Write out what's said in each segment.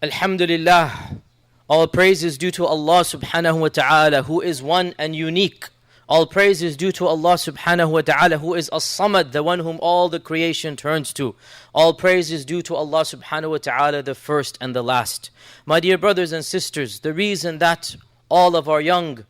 Alhamdulillah, all praise is due to Allah subhanahu wa ta'ala, who is one and unique. All praise is due to Allah subhanahu wa ta'ala, who is as-samad, the one whom all the creation turns to. All praise is due to Allah subhanahu wa ta'ala, the first and the last. My dear brothers and sisters, the reason that all of our young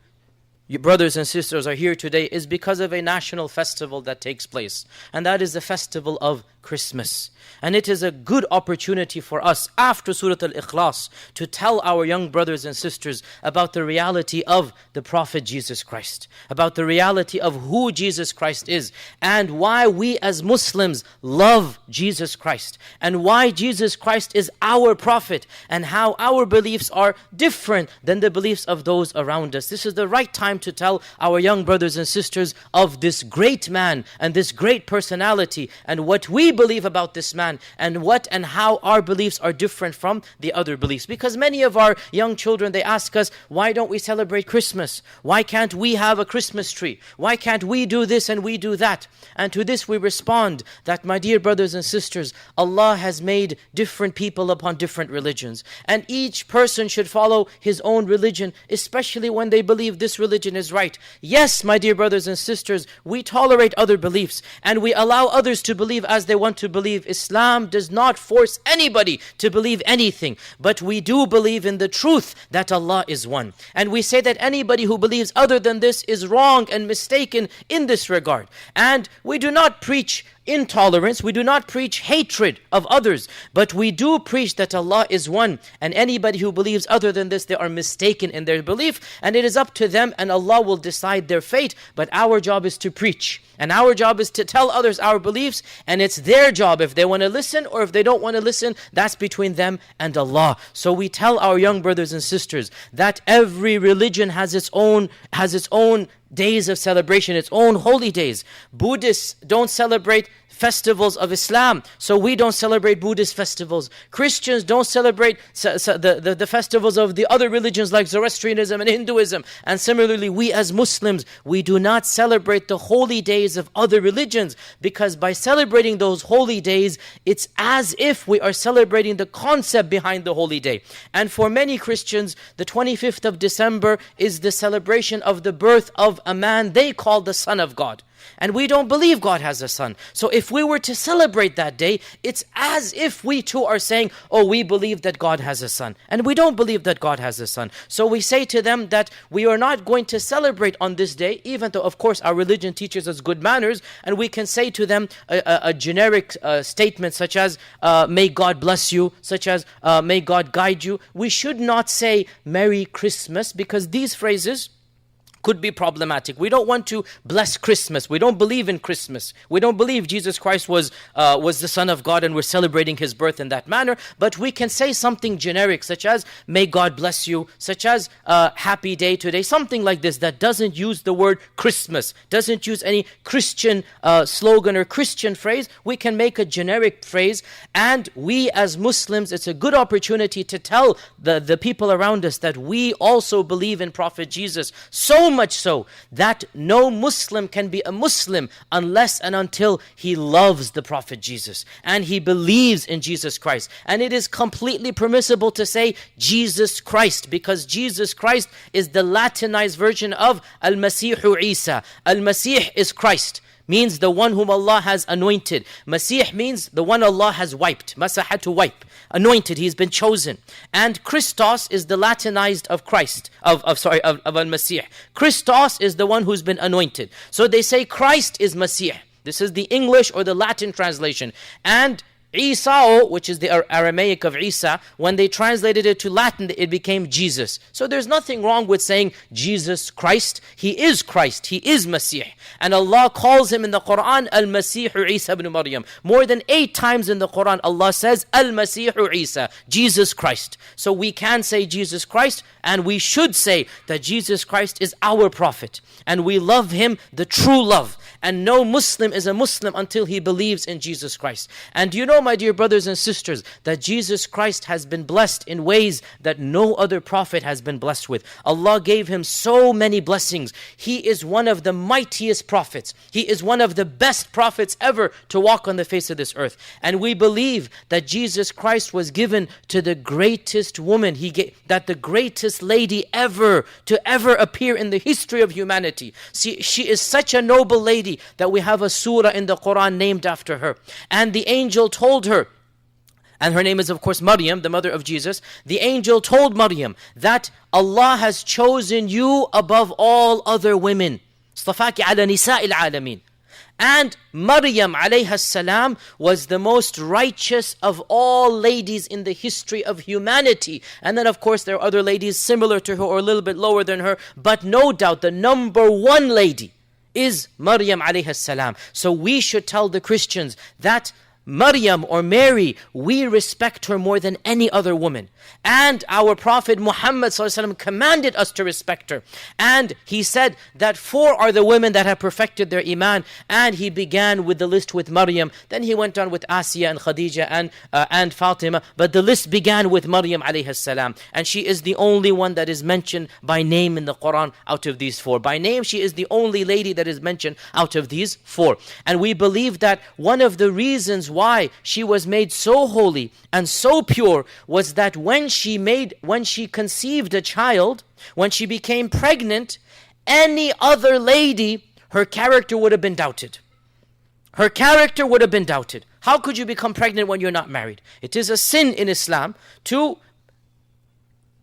brothers and sisters are here today is because of a national festival that takes place. And that is the festival of Christmas. And it is a good opportunity for us after Surah Al-Ikhlas to tell our young brothers and sisters about the reality of the Prophet Jesus Christ, about the reality of who Jesus Christ is, and why we as Muslims love Jesus Christ, and why Jesus Christ is our Prophet, and how our beliefs are different than the beliefs of those around us. This is the right time to tell our young brothers and sisters of this great man and this great personality, and what we believe about this man, and what and how our beliefs are different from the other beliefs. Because many of our young children, they ask us, why don't we celebrate Christmas? Why can't we have a Christmas tree? Why can't we do this and we do that? And to this we respond that, my dear brothers and sisters, Allah has made different people upon different religions, and each person should follow his own religion, especially when they believe this religion is right. Yes, my dear brothers and sisters, we tolerate other beliefs and we allow others to believe as they want to believe. Islam does not force anybody to believe anything, but we do believe in the truth that Allah is one. And we say that anybody who believes other than this is wrong and mistaken in this regard. And we do not preach intolerance, we do not preach hatred of others, but we do preach that Allah is one, and anybody who believes other than this, they are mistaken in their belief, and it is up to them and Allah will decide their fate. But our job is to preach, and our job is to tell others our beliefs, and it's their job if they want to listen, or if they don't want to listen, that's between them and Allah. So we tell our young brothers and sisters that every religion has its own days of celebration, its own holy days. Buddhists don't celebrate festivals of Islam, so we don't celebrate Buddhist festivals. Christians don't celebrate the festivals of the other religions like Zoroastrianism and Hinduism. And similarly, we as Muslims, we do not celebrate the holy days of other religions, because by celebrating those holy days, it's as if we are celebrating the concept behind the holy day. And for many Christians, the 25th of December is the celebration of the birth of a man they call the Son of God. And we don't believe God has a son. So if we were to celebrate that day, it's as if we too are saying, oh, we believe that God has a son. And we don't believe that God has a son. So we say to them that we are not going to celebrate on this day, even though, of course, our religion teaches us good manners. And we can say to them a generic statement such as, may God bless you, such as, may God guide you. We should not say Merry Christmas, because these phrases could be problematic. We don't want to bless Christmas. We don't believe in Christmas. We don't believe Jesus Christ was the Son of God and we're celebrating His birth in that manner. But we can say something generic such as, may God bless you, such as, happy day today, something like this that doesn't use the word Christmas, doesn't use any Christian slogan or Christian phrase. We can make a generic phrase, and we as Muslims, it's a good opportunity to tell the people around us that we also believe in Prophet Jesus, so much so that no Muslim can be a Muslim unless and until he loves the Prophet Jesus and he believes in Jesus Christ. And it is completely permissible to say Jesus Christ, because Jesus Christ is the Latinized version of Al-Masihu Isa. Al-Masih is Christ, means the one whom Allah has anointed. Masih means the one Allah has wiped. Masaha, to wipe. Anointed, He's been chosen. And Christos is the Latinized of Christ, of Al-Masih. Christos is the one who's been anointed. So they say Christ is Masih. This is the English or the Latin translation. And Isa, which is the Aramaic of Isa, when they translated it to Latin, it became Jesus. So there's nothing wrong with saying Jesus Christ. He is Christ. He is Masih. And Allah calls Him in the Quran Al-Masih Isa ibn Maryam. More than 8 times in the Quran, Allah says Al-Masih Isa, Jesus Christ. So we can say Jesus Christ, and we should say that Jesus Christ is our Prophet. And we love Him, the true love. And no Muslim is a Muslim until he believes in Jesus Christ. And you know know, my dear brothers and sisters, that Jesus Christ has been blessed in ways that no other prophet has been blessed with. Allah gave him so many blessings. He is one of the mightiest prophets. He is one of the best prophets ever to walk on the face of this earth. And we believe that Jesus Christ was given to the greatest woman, that the greatest lady ever to ever appear in the history of humanity. See, she is such a noble lady that we have a surah in the Quran named after her. And the angel told her, and her name is of course Maryam, the mother of Jesus. The angel told Maryam that Allah has chosen you above all other women. اصطفاك على نساء العالمين. And Maryam alayha salam was the most righteous of all ladies in the history of humanity. And then of course there are other ladies similar to her or a little bit lower than her. But no doubt the number one lady is Maryam alayha salam. So we should tell the Christians that Maryam or Mary, we respect her more than any other woman. And our Prophet Muhammad ﷺ commanded us to respect her. And he said that 4 are the women that have perfected their iman. And he began with the list with Maryam. Then he went on with Asiya and Khadija and Fatima. But the list began with Maryam alayhi salam. And she is the only one that is mentioned by name in the Quran out of these 4. By name, she is the only lady that is mentioned out of these 4. And we believe that one of the reasons why she was made so holy and so pure was that when she conceived a child, when she became pregnant, any other lady, her character would have been doubted. Her character would have been doubted. How could you become pregnant when you're not married? It is a sin in Islam to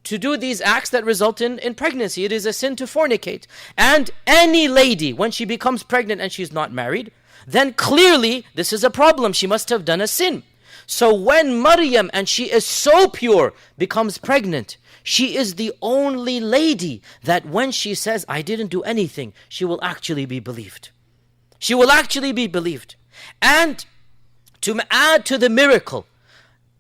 do these acts that result in pregnancy. It is a sin to fornicate. And any lady, when she becomes pregnant and she's not married, then clearly this is a problem. She must have done a sin. So when Maryam, and she is so pure, becomes pregnant, she is the only lady that when she says, I didn't do anything, she will actually be believed. She will actually be believed. And to add to the miracle,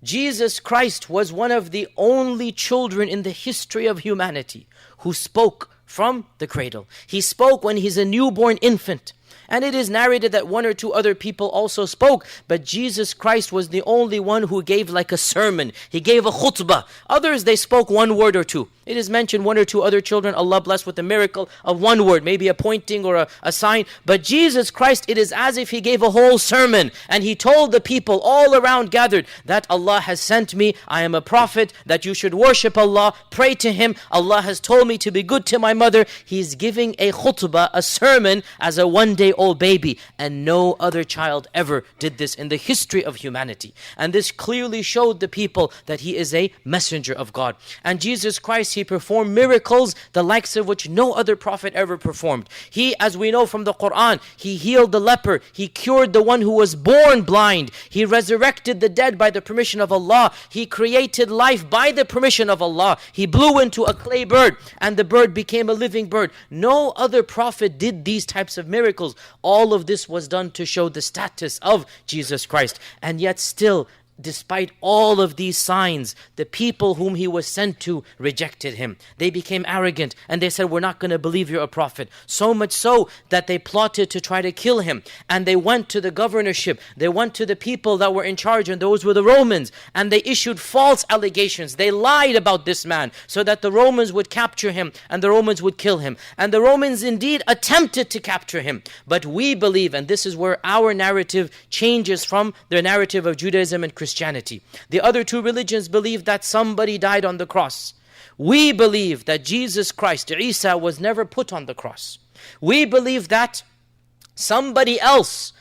Jesus Christ was one of the only children in the history of humanity who spoke from the cradle. He spoke when he's a newborn infant. And it is narrated that 1 or 2 other people also spoke, but Jesus Christ was the only one who gave like a sermon. He gave a khutbah. Others, they spoke 1 word or 2. It is mentioned 1 or 2 other children, Allah blessed with a miracle of 1 word, maybe a pointing or a sign. But Jesus Christ, it is as if he gave a whole sermon. And he told the people all around gathered that Allah has sent me, I am a prophet, that you should worship Allah, pray to him. Allah has told me to be good to my mother. He's giving a khutbah, a sermon, as a 1-day-old baby. And no other child ever did this in the history of humanity. And this clearly showed the people that he is a messenger of God. And Jesus Christ, he performed miracles the likes of which no other prophet ever performed. He, as we know from the Quran, he healed the leper, he cured the one who was born blind, he resurrected the dead by the permission of Allah, he created life by the permission of Allah, he blew into a clay bird and the bird became a living bird. No other prophet did these types of miracles. All of this was done to show the status of Jesus Christ. And yet still, despite all of these signs, the people whom he was sent to rejected him. They became arrogant and they said, we're not going to believe you're a prophet. So much so that they plotted to try to kill him. And they went to the governorship. They went to the people that were in charge, and those were the Romans. And they issued false allegations. They lied about this man so that the Romans would capture him and the Romans would kill him. And the Romans indeed attempted to capture him. But we believe, and this is where our narrative changes from the narrative of Judaism and Christianity. The other 2 religions believe that somebody died on the cross. We believe that Jesus Christ, Isa, was never put on the cross. We believe that somebody else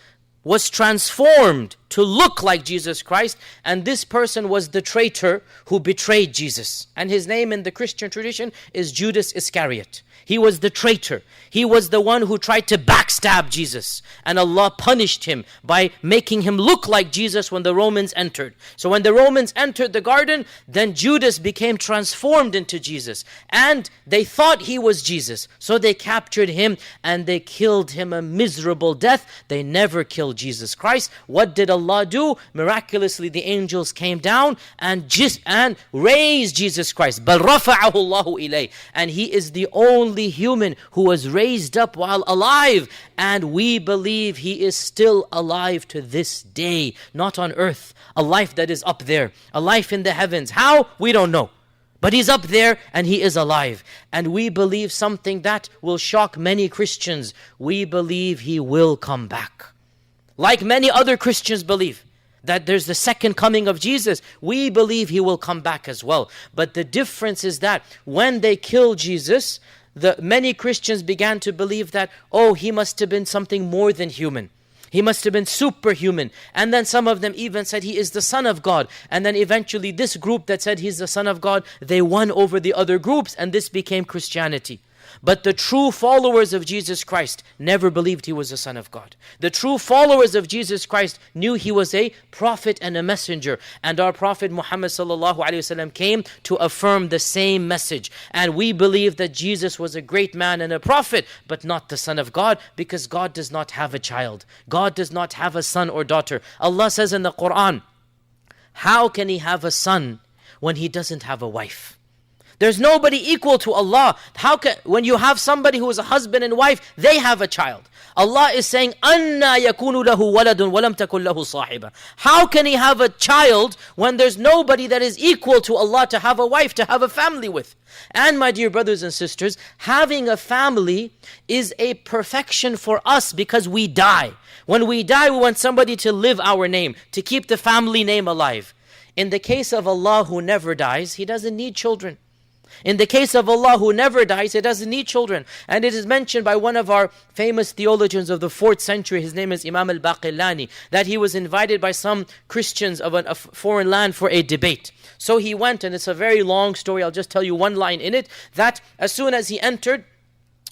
was transformed to look like Jesus Christ, and this person was the traitor who betrayed Jesus. And his name in the Christian tradition is Judas Iscariot. He was the traitor. He was the one who tried to backstab Jesus. And Allah punished him by making him look like Jesus when the Romans entered. So when the Romans entered the garden, then Judas became transformed into Jesus. And they thought he was Jesus. So they captured him and they killed him a miserable death. They never killed Jesus Christ. What did Allah do? Miraculously, the angels came down and raised Jesus Christ. بَلْ رَفَعَهُ اللَّهُ إِلَيْهِ. And He is the only human who was raised up while alive. And we believe He is still alive to this day. Not on earth. A life that is up there. A life in the heavens. How? We don't know. But He's up there and He is alive. And we believe something that will shock many Christians. We believe He will come back. Like many other Christians believe that there's the second coming of Jesus. We believe He will come back as well. But the difference is that when they killed Jesus, many Christians began to believe that, oh, He must have been something more than human. He must have been superhuman. And then some of them even said He is the Son of God. And then eventually this group that said He's the Son of God, they won over the other groups and this became Christianity. But the true followers of Jesus Christ never believed He was the Son of God. The true followers of Jesus Christ knew He was a prophet and a messenger. And our Prophet Muhammad sallallahu alaihi wasallam came to affirm the same message. And we believe that Jesus was a great man and a prophet, but not the Son of God, because God does not have a child. God does not have a son or daughter. Allah says in the Quran, how can He have a son when He doesn't have a wife? There's nobody equal to Allah. When you have somebody who is a husband and wife, they have a child. Allah is saying, أَنَّا يَكُونُ لَهُ وَلَدٌ وَلَمْ تَكُنْ لَهُ صَاحِبًا. How can He have a child when there's nobody that is equal to Allah to have a wife, to have a family with? And my dear brothers and sisters, having a family is a perfection for us because we die. When we die, we want somebody to live our name, to keep the family name alive. In the case of Allah who never dies, He doesn't need children. In the case of Allah who never dies, He doesn't need children. And it is mentioned by one of our famous theologians of the 4th century, his name is Imam al-Baqillani, that he was invited by some Christians of a foreign land for a debate. So he went, and it's a very long story, I'll just tell you one line in it, that as soon as he entered,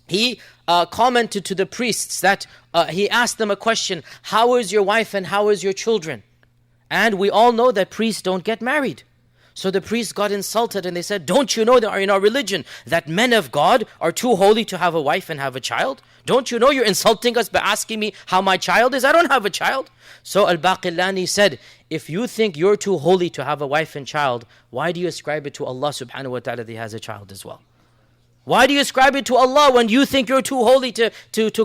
he commented to the priests that he asked them a question, how is your wife and how is your children? And we all know that priests don't get married. So the priests got insulted and they said, don't you know that in our religion that men of God are too holy to have a wife and have a child? Don't you know you're insulting us by asking me how my child is? I don't have a child. So Al-Baqillani said, if you think you're too holy to have a wife and child, why do you ascribe it to Allah subhanahu wa ta'ala that He has a child as well? Why do you ascribe it to Allah when you think you're too holy to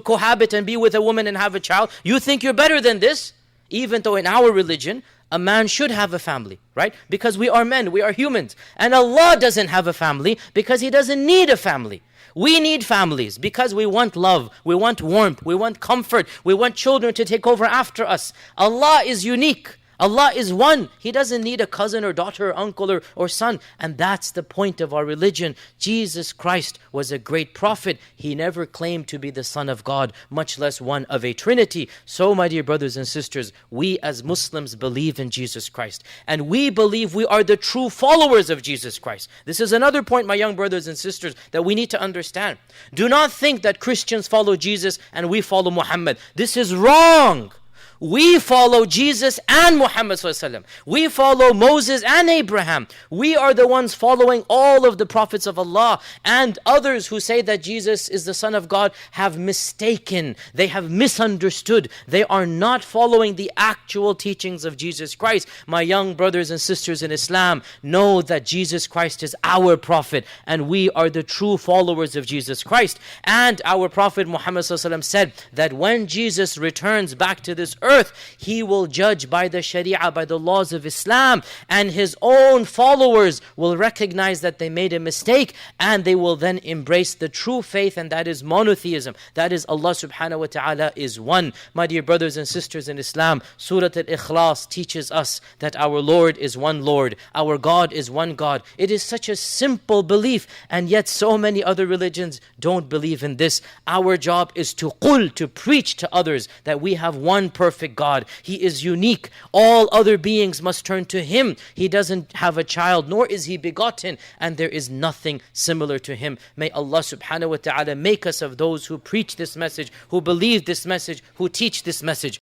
cohabit and be with a woman and have a child? You think you're better than this? Even though in our religion, a man should have a family, right? Because we are men, we are humans. And Allah doesn't have a family because He doesn't need a family. We need families because we want love, we want warmth, we want comfort, we want children to take over after us. Allah is unique. Allah is one. He doesn't need a cousin or daughter or uncle or son. And that's the point of our religion. Jesus Christ was a great prophet. He never claimed to be the Son of God, much less one of a Trinity. So my dear brothers and sisters, we as Muslims believe in Jesus Christ. And we believe we are the true followers of Jesus Christ. This is another point, my young brothers and sisters, that we need to understand. Do not think that Christians follow Jesus and we follow Muhammad. This is wrong. We follow Jesus and Muhammad sallallahu alaihi wasallam. We follow Moses and Abraham. We are the ones following all of the prophets of Allah. And others who say that Jesus is the Son of God have mistaken. They have misunderstood. They are not following the actual teachings of Jesus Christ. My young brothers and sisters in Islam, know that Jesus Christ is our prophet and we are the true followers of Jesus Christ. And our Prophet Muhammad sallallahu alaihi wasallam said that when Jesus returns back to this earth, He will judge by the Sharia, by the laws of Islam, and His own followers will recognize that they made a mistake and they will then embrace the true faith, and that is monotheism. That is Allah subhanahu wa ta'ala is one. My dear brothers and sisters in Islam, Surah Al-Ikhlas teaches us that our Lord is one Lord, our God is one God. It is such a simple belief, and yet so many other religions don't believe in this. Our job is to preach to others that we have one perfect God. He is unique. All other beings must turn to Him. He doesn't have a child, nor is He begotten, and there is nothing similar to Him. May Allah subhanahu wa ta'ala make us of those who preach this message, who believe this message, who teach this message.